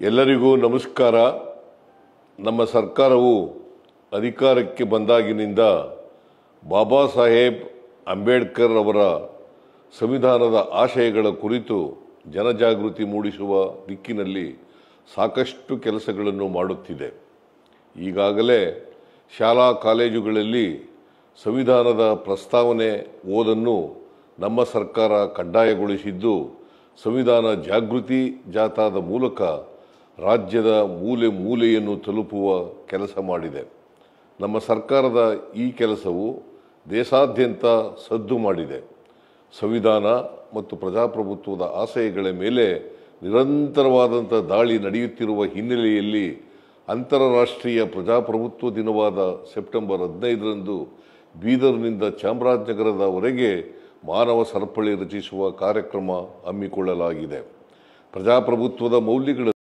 ಎಲ್ಲರಿಗೂ ನಮಸ್ಕಾರ. ನಮ್ಮ ಸರ್ಕಾರವು ಅಧಿಕಾರಕ್ಕೆ ಬಂದಾಗಿನಿಂದ ಬಾಬಾ ಸಾಹೇಬ್ ಅಂಬೇಡ್ಕರ್ ಅವರ ಸಂವಿಧಾನದ ಆಶಯಗಳ ಕುರಿತು ಜನಜಾಗೃತಿ ಮೂಡಿಸುವ ದಿಕ್ಕಿನಲ್ಲಿ ಸಾಕಷ್ಟು ಕೆಲಸಗಳನ್ನು ಮಾಡುತ್ತಿದೆ. ಈಗಾಗಲೇ ಶಾಲಾ ಕಾಲೇಜುಗಳಲ್ಲಿ ಸಂವಿಧಾನದ ಪ್ರಸ್ತಾವನೆ ಓದನ್ನು ನಮ್ಮ ಸರ್ಕಾರ ಕಡ್ಡಾಯಗೊಳಿಸಿದ್ದು, ಸಂವಿಧಾನ ಜಾಗೃತಿ ಜಾಥಾದ ಮೂಲಕ ರಾಜ್ಯದ ಮೂಲೆ ಮೂಲೆಯನ್ನು ತಲುಪುವ ಕೆಲಸ ಮಾಡಿದೆ. ನಮ್ಮ ಸರ್ಕಾರದ ಈ ಕೆಲಸವು ದೇಶಾದ್ಯಂತ ಸದ್ದು ಮಾಡಿದೆ. ಸಂವಿಧಾನ ಮತ್ತು ಪ್ರಜಾಪ್ರಭುತ್ವದ ಆಶಯಗಳ ಮೇಲೆ ನಿರಂತರವಾದಂಥ ದಾಳಿ ನಡೆಯುತ್ತಿರುವ ಹಿನ್ನೆಲೆಯಲ್ಲಿ ಅಂತಾರಾಷ್ಟ್ರೀಯ ಪ್ರಜಾಪ್ರಭುತ್ವ ದಿನವಾದ ಸೆಪ್ಟೆಂಬರ್ 15ರಂದು ಬೀದರ್ನಿಂದ ಚಾಮರಾಜನಗರದವರೆಗೆ ಮಾನವ ಸರಪಳಿ ರಚಿಸುವ ಕಾರ್ಯಕ್ರಮ ಹಮ್ಮಿಕೊಳ್ಳಲಾಗಿದೆ. ಪ್ರಜಾಪ್ರಭುತ್ವದ ಮೌಲ್ಯಗಳ